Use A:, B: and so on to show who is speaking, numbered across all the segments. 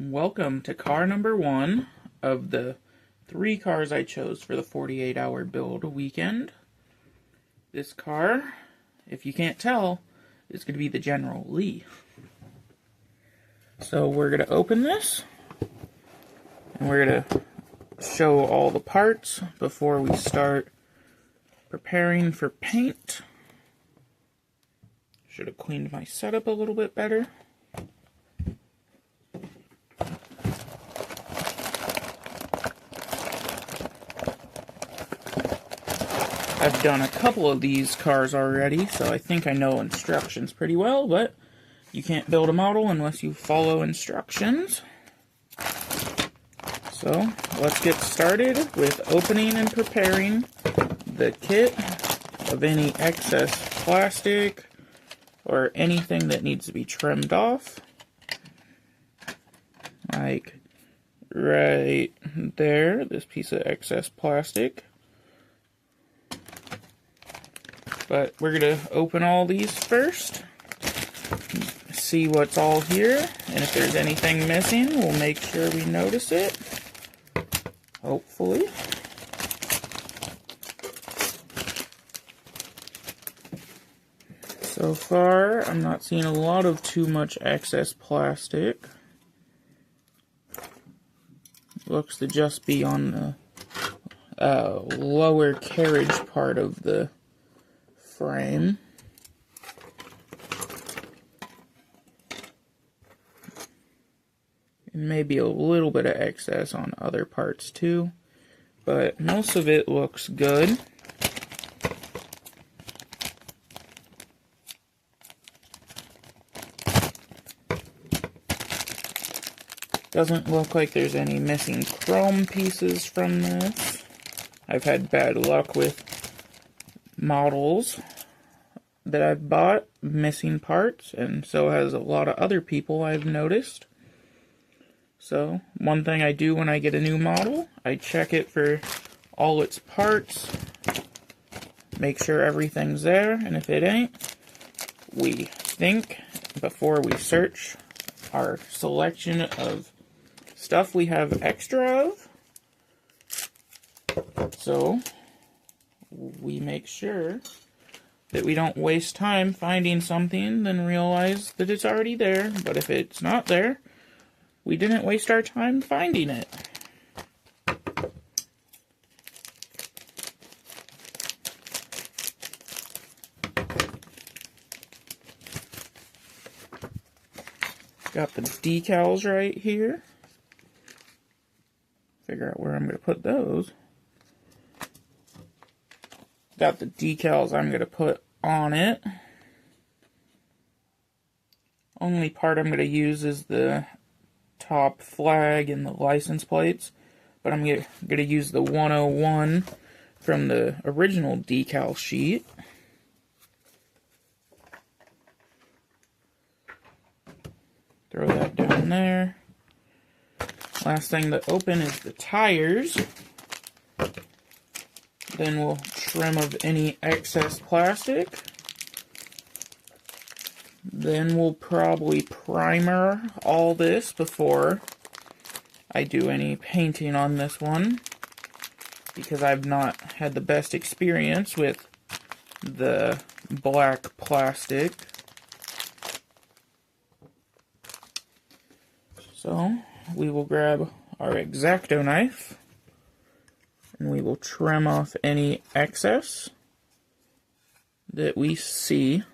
A: Welcome to car number 1 of the 3 cars I chose for the 48-hour build weekend. This car, if you can't tell, is going to be the General Lee. So we're going to open this, and we're going to show all the parts before we start preparing for paint. Should have cleaned my setup a little bit better. I've done a couple of these cars already, so I think I know instructions pretty well, but you can't build a model unless you follow instructions. So, let's get started with opening and preparing the kit of any excess plastic or anything that needs to be trimmed off. Like right there, this piece of excess plastic. But we're going to open all these first, see what's all here, and if there's anything missing, we'll make sure we notice it, hopefully. So far, I'm not seeing a lot of too much excess plastic. Looks to just be on the lower carriage part of the frame. And maybe a little bit of excess on other parts too, but most of it looks good. Doesn't look like there's any missing chrome pieces from this. I've had bad luck with models that I've bought missing parts, and so has a lot of other people I've noticed. So one thing I do when I get a new model, I check it for all its parts, make sure everything's there, and if it ain't, we think before we search our selection of stuff we have extra of. So we make sure that we don't waste time finding something, then realize that it's already there. But if it's not there, we didn't waste our time finding it. Got the decals right here. Figure out where I'm going to put those. Got the decals I'm going to put on it. Only part I'm going to use is the top flag and the license plates. But I'm going to use the 101 from the original decal sheet. Throw that down there. Last thing to open is the tires. Then we'll trim of any excess plastic. Then we'll probably primer all this before I do any painting on this one, because I've not had the best experience with the black plastic. So we will grab our X-Acto knife, and we will trim off any excess that we see.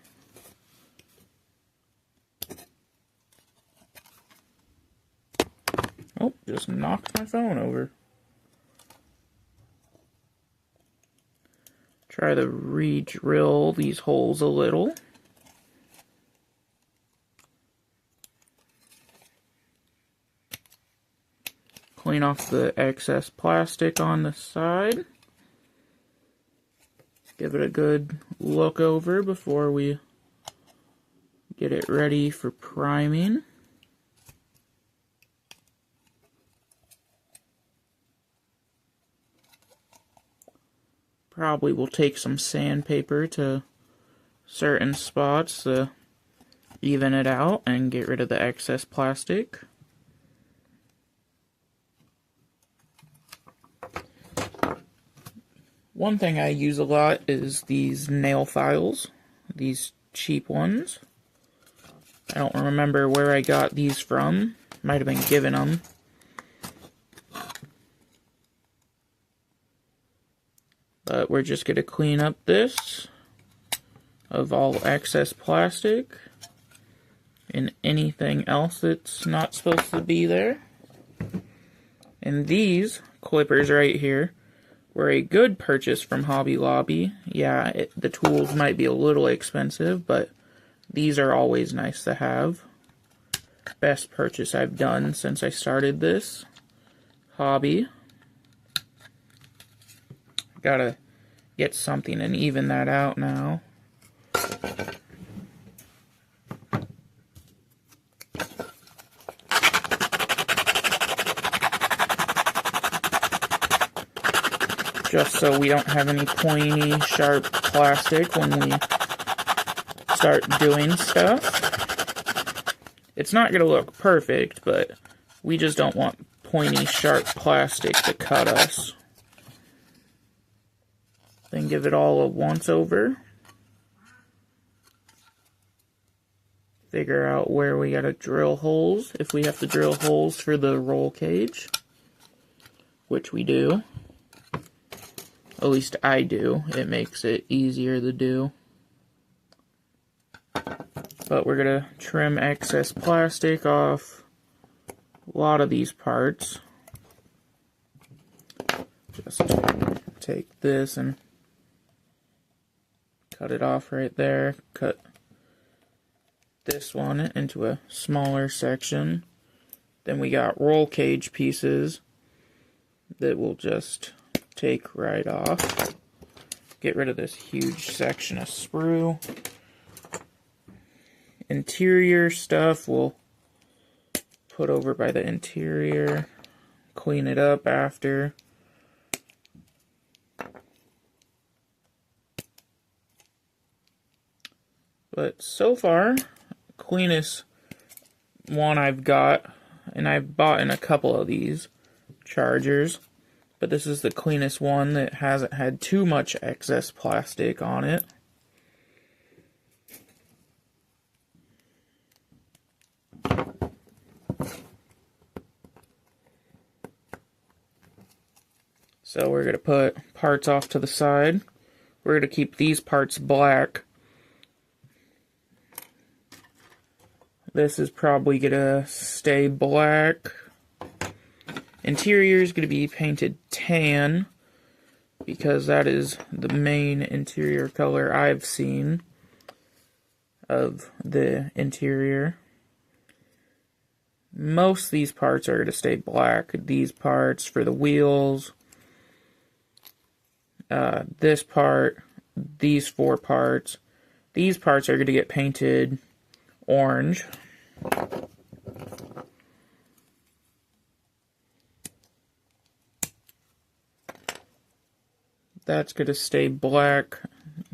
A: Oh, just knocked my phone over. Try to re-drill these holes a little. Clean off the excess plastic on the side. Give it a good look over before we get it ready for priming. Probably will take some sandpaper to certain spots to even it out and get rid of the excess plastic. One thing I use a lot is these nail files, these cheap ones. I don't remember where I got these from. Might have been given them. But we're just going to clean up this of all excess plastic and anything else that's not supposed to be there. And these clippers right here were a good purchase from Hobby Lobby. Yeah, the tools might be a little expensive, but these are always nice to have. Best purchase I've done since I started this hobby. Gotta get something and even that out now. Just so we don't have any pointy, sharp plastic when we start doing stuff. It's not going to look perfect, but we just don't want pointy, sharp plastic to cut us. Then give it all a once over. Figure out where we got to drill holes, if we have to drill holes for the roll cage, which we do. At least I do. It makes it easier to do. But we're going to trim excess plastic off a lot of these parts. Just take this and cut it off right there. Cut this one into a smaller section. Then we got roll cage pieces that we'll just take right off. Get rid of this huge section of sprue. Interior stuff we'll put over by the interior. Clean it up after. But so far, cleanest one I've got, and I've bought in a couple of these chargers, but this is the cleanest one that hasn't had too much excess plastic on it. So we're going to put parts off to the side. We're going to keep these parts black. This is probably going to stay black. Interior is going to be painted tan, because that is the main interior color I've seen of the interior. Most of these parts are going to stay black. These parts for the wheels, this part, these four parts. These parts are going to get painted orange. That's going to stay black,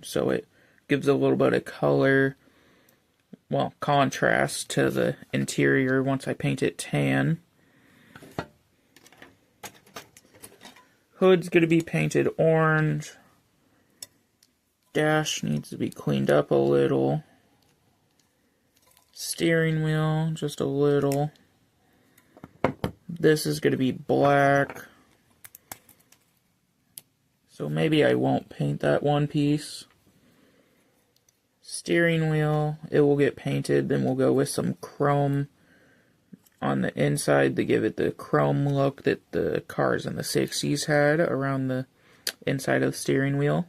A: so it gives a little bit of color, well, contrast to the interior once I paint it tan. Hood's going to be painted orange. Dash needs to be cleaned up a little. Steering wheel, just a little. This is going to be black. So maybe I won't paint that one piece. Steering wheel, it will get painted. Then we'll go with some chrome on the inside to give it the chrome look that the cars in the 60s had around the inside of the steering wheel.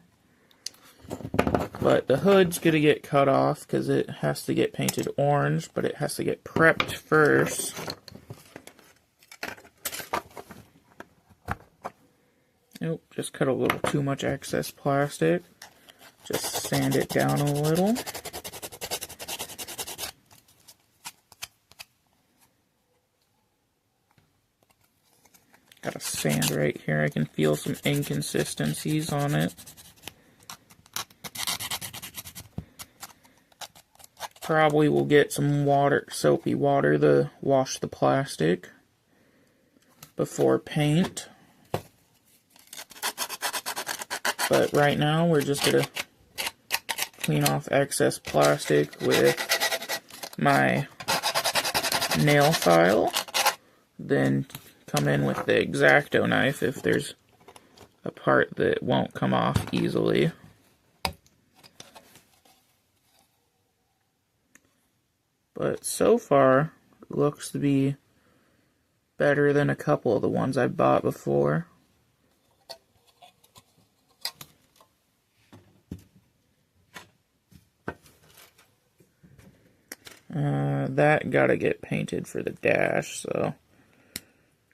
A: But the hood's going to get cut off because it has to get painted orange, but it has to get prepped first. Nope, just cut a little too much excess plastic. Just sand it down a little. Got a sand right here. I can feel some inconsistencies on it. Probably will get some water, soapy water to wash the plastic before paint. But right now, we're just going to clean off excess plastic with my nail file. Then come in with the X-Acto knife if there's a part that won't come off easily. But so far, it looks to be better than a couple of the ones I bought before. That gotta get painted for the dash, so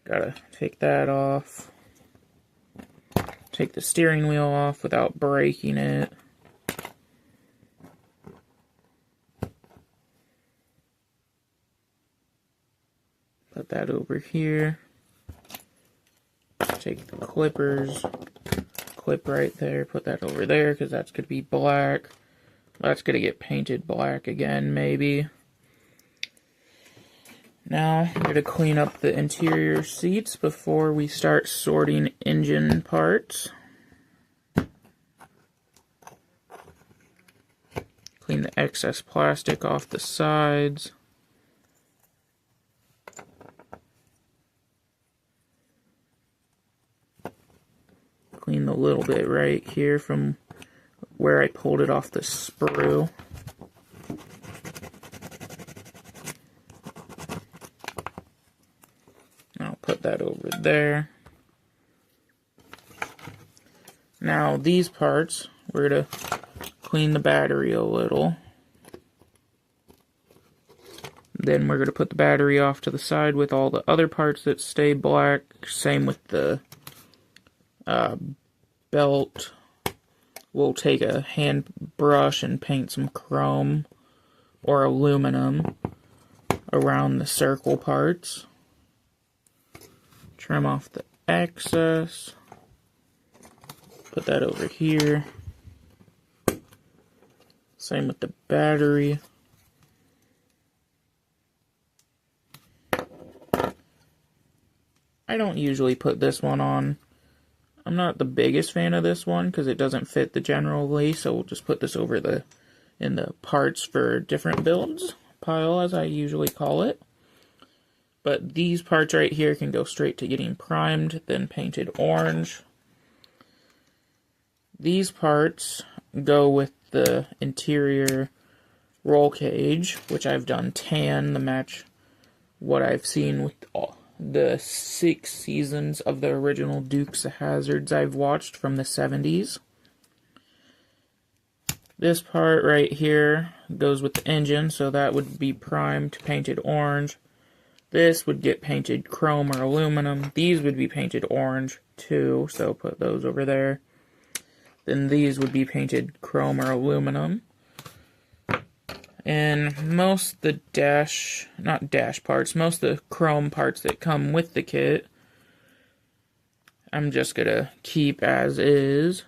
A: gotta take that off. Take the steering wheel off without breaking it. Put that over here. Take the clippers, clip right there, put that over there because that's going to be black. That's going to get painted black again, maybe. Now, I'm going to clean up the interior seats before we start sorting engine parts. Clean the excess plastic off the sides. Clean the little bit right here from where I pulled it off the sprue. I'll put that over there. Now these parts, we're going to clean the battery a little. Then we're going to put the battery off to the side with all the other parts that stay black. Same with the belt. We'll take a hand brush and paint some chrome or aluminum around the circle parts. Trim off the excess. Put that over here. Same with the battery. I don't usually put this one on. I'm not the biggest fan of this one because it doesn't fit the general Lee, so we'll just put this over in the parts for different builds pile, as I usually call it. But these parts right here can go straight to getting primed, then painted orange. These parts go with the interior roll cage, which I've done tan to match what I've seen with the 6 seasons of the original Dukes of Hazzards I've watched from the 70s. This part right here goes with the engine, so that would be primed, painted orange. This would get painted chrome or aluminum. These would be painted orange too, so put those over there. Then these would be painted chrome or aluminum. And most of the most of the chrome parts that come with the kit, I'm just going to keep as is.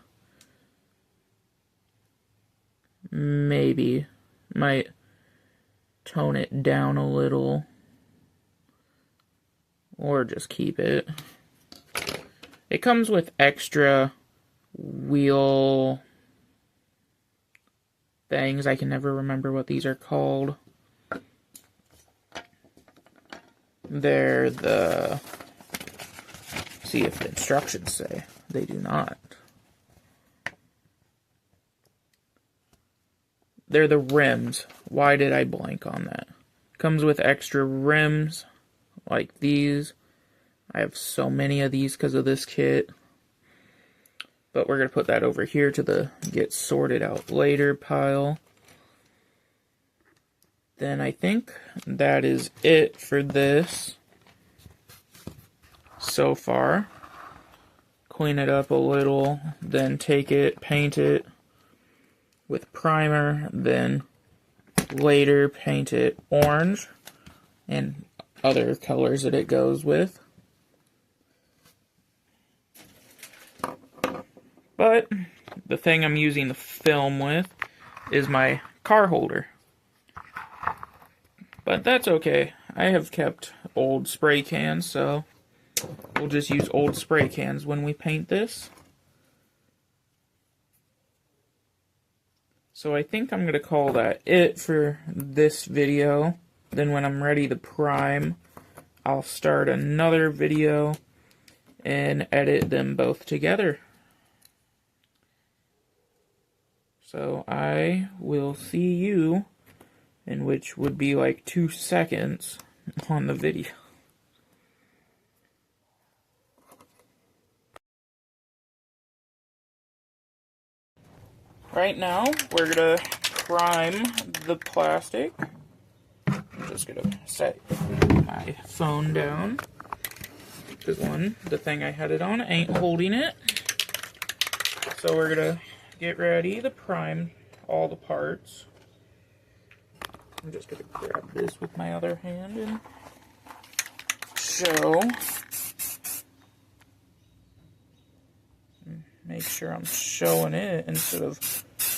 A: Maybe might tone it down a little. Or just keep it. It comes with extra wheel things. I can never remember what these are called. They're the... See if the instructions say. They do not. They're the rims. Why did I blank on that? Comes with extra rims like these. I have so many of these because of this kit. But we're going to put that over here to the get sorted out later pile. Then I think that is it for this so far. Clean it up a little, then take it, paint it with primer, then later paint it orange and other colors that it goes with. But the thing I'm using the film with is my car holder. But that's okay. I have kept old spray cans, so we'll just use old spray cans when we paint this. So I think I'm going to call that it for this video. Then when I'm ready to prime, I'll start another video and edit them both together. So I will see you, in which would be like 2 seconds on the video. Right now, we're going to prime the plastic. I'm just going to set my phone down, because the thing I had it on ain't holding it. So we're going to get ready to prime all the parts. I'm just going to grab this with my other hand and show. Make sure I'm showing it instead of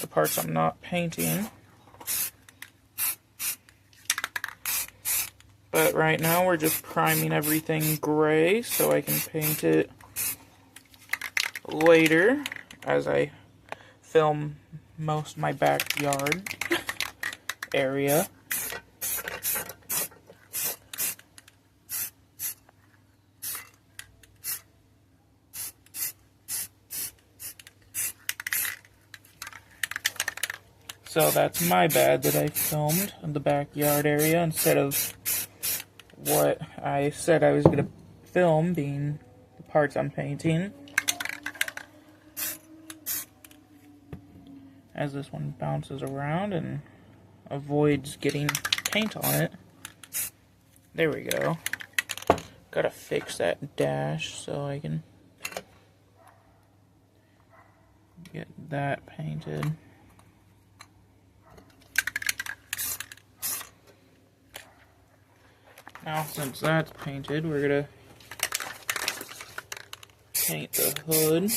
A: the parts I'm not painting. But right now we're just priming everything gray so I can paint it later as I film most of my backyard area. So that's my bad that I filmed in the backyard area instead of what I said I was going to film, being the parts I'm painting. As this one bounces around and avoids getting paint on it. There we go. Gotta fix that dash so I can get that painted. Now, since that's painted, we're gonna paint the hood.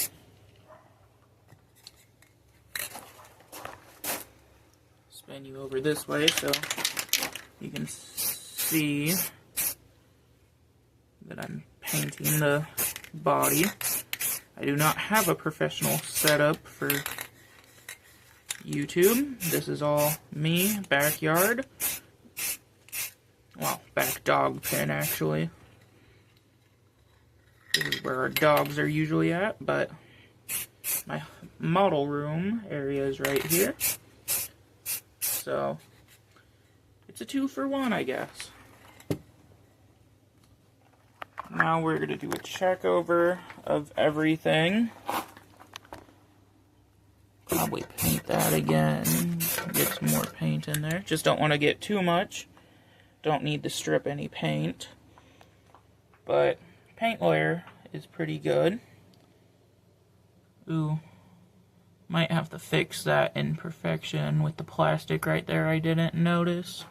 A: Spin you over this way so you can see that I'm painting the body. I do not have a professional setup for YouTube. This is all me, backyard. Well, back dog pen, actually. This is where our dogs are usually at, but my model room area is right here. So, it's a 2-for-1, I guess. Now we're going to do a check over of everything. Probably paint that again. Get some more paint in there. Just don't want to get too much. Don't need to strip any paint, but paint layer is pretty good. Ooh, might have to fix that imperfection with the plastic right there I didn't notice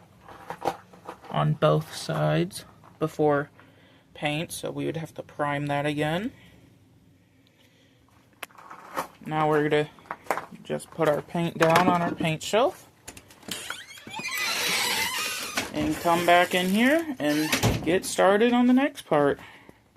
A: on both sides before paint, so we would have to prime that again. Now we're gonna just put our paint down on our paint shelf and come back in here and get started on the next part.